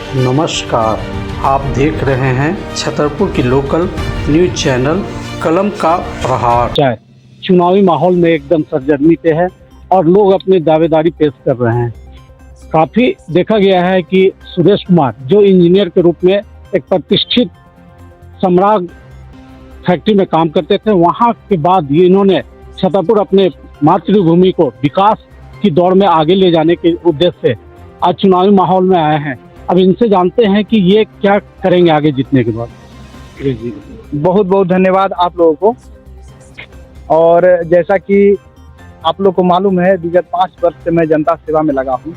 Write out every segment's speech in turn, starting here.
नमस्कार, आप देख रहे हैं छतरपुर की लोकल न्यूज चैनल कलम का प्रहार। चुनावी माहौल में एकदम सरगर्मी पे है और लोग अपनी दावेदारी पेश कर रहे हैं। काफी देखा गया है कि सुरेश कुमार जो इंजीनियर के रूप में एक प्रतिष्ठित सम्राट फैक्ट्री में काम करते थे, वहां के बाद ये इन्होंने छतरपुर अपने मातृभूमि को विकास की दौड़ में आगे ले जाने के उद्देश्य से आज चुनावी माहौल में आए हैं। अब इनसे जानते हैं कि ये क्या करेंगे आगे जीतने के बाद। जी, बहुत बहुत धन्यवाद आप लोगों को। और जैसा कि आप लोग को मालूम है, विगत 5 वर्ष से मैं जनता सेवा में लगा हूँ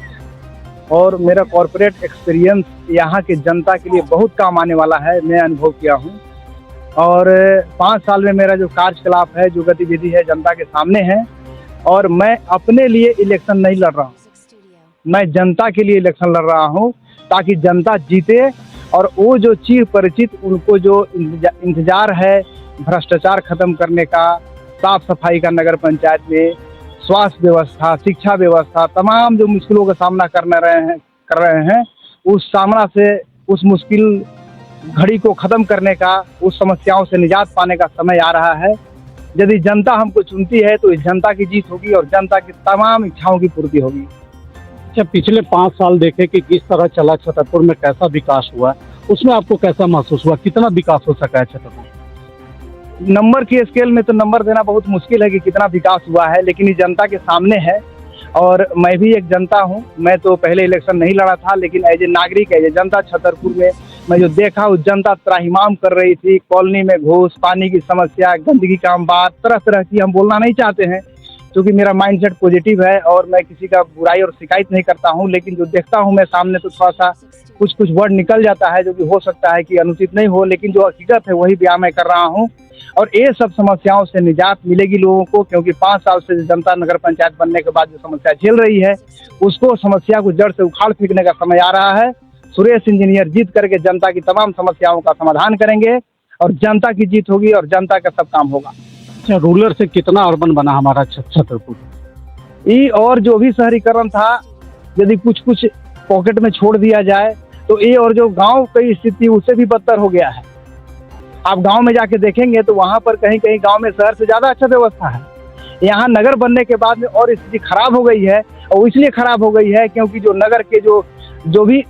और मेरा कॉरपोरेट एक्सपीरियंस यहाँ के जनता के लिए बहुत काम आने वाला है। मैं अनुभव किया हूँ और 5 साल में मेरा जो कार्यकलाप है, जो गतिविधि है, जनता के सामने है। और मैं अपने लिए इलेक्शन नहीं लड़ रहा हूँ, मैं जनता के लिए इलेक्शन लड़ रहा हूँ ताकि जनता जीते। और वो जो चिर परिचित उनको जो इंतजार है भ्रष्टाचार खत्म करने का, साफ सफाई का नगर पंचायत में, स्वास्थ्य व्यवस्था, शिक्षा व्यवस्था, तमाम जो मुश्किलों का सामना कर रहे हैं उस सामना से, उस मुश्किल घड़ी को खत्म करने का, उस समस्याओं से निजात पाने का समय आ रहा है। यदि जनता हमको चुनती है तो इस जनता की जीत होगी और जनता की तमाम इच्छाओं की पूर्ति होगी। अच्छा, पिछले 5 साल देखे कि किस तरह चला छतरपुर में, कैसा विकास हुआ, उसमें आपको कैसा महसूस हुआ, कितना विकास हो सका है छतरपुर? नंबर की स्केल में तो नंबर देना बहुत मुश्किल है कि कितना विकास हुआ है, लेकिन ये जनता के सामने है। और मैं भी एक जनता हूँ। मैं तो पहले इलेक्शन नहीं लड़ा था, लेकिन एज ए नागरिक, एज ए जनता छतरपुर में मैं जो देखा, उस जनता त्राहिमाम कर रही थी। कॉलोनी में घूस, पानी की समस्या, गंदगी का बात, तरह तरह की हम बोलना नहीं चाहते हैं क्योंकि मेरा माइंडसेट पॉजिटिव है और मैं किसी का बुराई और शिकायत नहीं करता हूं। लेकिन जो देखता हूं मैं सामने, तो थोड़ा सा कुछ वर्ड निकल जाता है जो कि हो सकता है कि अनुचित नहीं हो, लेकिन जो हकीकत है वही बयान मैं कर रहा हूं। और ये सब समस्याओं से निजात मिलेगी लोगों को, क्योंकि 5 साल से जनता नगर पंचायत बनने के बाद जो समस्या झेल रही है, उसको समस्या को जड़ से उखाड़ फेंकने का समय आ रहा है। सुरेश इंजीनियर जीत करके जनता की तमाम समस्याओं का समाधान करेंगे और जनता की जीत होगी और जनता का सब काम होगा। अच्छा, रूरल से कितना अर्बन बना हमारा छतरपुर? ये और जो भी शहरीकरण था, यदि कुछ पॉकेट में छोड़ दिया जाए तो ये और जो गांव की स्थिति उससे भी बदतर हो गया है। आप गांव में जाके देखेंगे तो वहां पर कहीं कहीं गांव में शहर से ज़्यादा अच्छा व्यवस्था है। यहाँ नगर बनने के बाद में और स्थिति खराब हो गई है। और इसलिए खराब हो गई है क्योंकि जो नगर के जो भी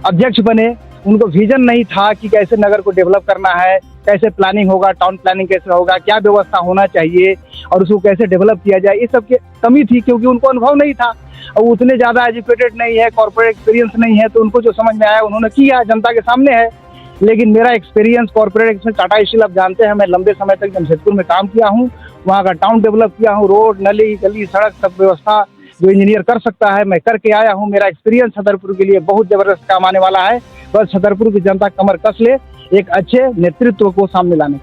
अध्यक्ष बने, उनको विजन नहीं था कि कैसे नगर को डेवलप करना है, कैसे प्लानिंग होगा, टाउन प्लानिंग कैसे होगा, क्या व्यवस्था होना चाहिए और उसको कैसे डेवलप किया जाए। ये सब की कमी थी क्योंकि उनको अनुभव नहीं था और उतने ज़्यादा एजुकेटेड नहीं है, कॉर्पोरेट एक्सपीरियंस नहीं है। तो उनको जो समझ में आया उन्होंने किया, जनता के सामने है। लेकिन मेरा experience corporate experience, Tata steel आप जानते हैं, मैं लंबे समय तक जमशेदपुर में काम किया हूँ, वहाँ का टाउन डेवलप किया हूँ, रोड, नली, गली, सड़क, सब व्यवस्था जो इंजीनियर कर सकता है मैं करके आया हूँ। मेरा एक्सपीरियंस छतरपुर के लिए बहुत ज़बरदस्त काम आने वाला है। बस छतरपुर की जनता कमर कस ले एक अच्छे नेतृत्व को सामने लाने।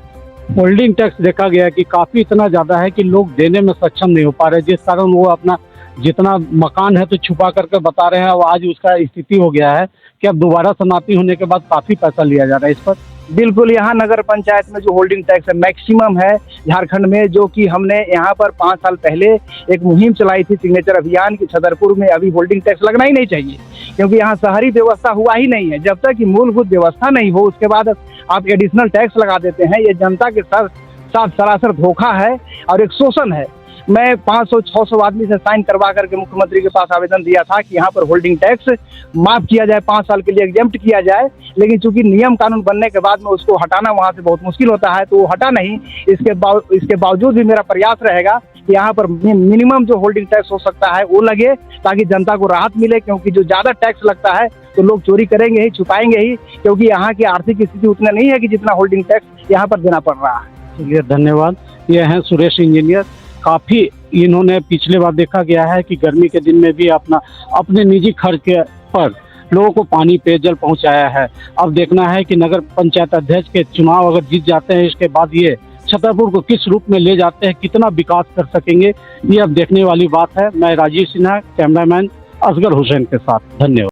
होल्डिंग टैक्स देखा गया कि काफ़ी इतना ज़्यादा है कि लोग देने में सक्षम नहीं हो पा रहे, जिस कारण वो अपना जितना मकान है तो छुपा करके बता रहे हैं। और आज उसका स्थिति हो गया है कि अब दोबारा समाप्ति होने के बाद काफ़ी पैसा लिया जा रहा है इस पर। बिल्कुल, यहाँ नगर पंचायत में जो होल्डिंग टैक्स है मैक्सिमम है झारखंड में, जो कि हमने यहाँ पर 5 साल पहले एक मुहिम चलाई थी, सिग्नेचर अभियान की। छतरपुर में अभी होल्डिंग टैक्स लगना ही नहीं चाहिए क्योंकि यहाँ शहरी व्यवस्था हुआ ही नहीं है। जब तक कि मूलभूत व्यवस्था नहीं हो उसके बाद आप एडिशनल टैक्स लगा देते हैं। ये जनता के साथ सरासर धोखा है और एक शोषण है। मैं 500-600 आदमी से साइन करवा करके मुख्यमंत्री के पास आवेदन दिया था कि यहाँ पर होल्डिंग टैक्स माफ किया जाए, 5 साल के लिए एग्जेम्प्ट किया जाए। लेकिन चूंकि नियम कानून बनने के बाद में उसको हटाना वहाँ से बहुत मुश्किल होता है, तो वो हटा नहीं। इसके बावजूद भी मेरा प्रयास रहेगा कि यहाँ पर मिनिमम जो होल्डिंग टैक्स हो सकता है वो लगे, ताकि जनता को राहत मिले। क्योंकि जो ज़्यादा टैक्स लगता है तो लोग चोरी करेंगे ही, छुपाएंगे ही, क्योंकि यहाँ की आर्थिक स्थिति उतना नहीं है कि जितना होल्डिंग टैक्स यहाँ पर देना पड़ रहा है। चलिए, धन्यवाद। ये हैं सुरेश इंजीनियर। काफ़ी इन्होंने पिछले बार देखा गया है कि गर्मी के दिन में भी अपने निजी खर्च के पर लोगों को पानी, पेयजल पहुंचाया है। अब देखना है कि नगर पंचायत अध्यक्ष के चुनाव अगर जीत जाते हैं, इसके बाद ये छतरपुर को किस रूप में ले जाते हैं, कितना विकास कर सकेंगे, ये अब देखने वाली बात है। मैं राजीव सिन्हा, कैमरामैन असगर हुसैन के साथ। धन्यवाद।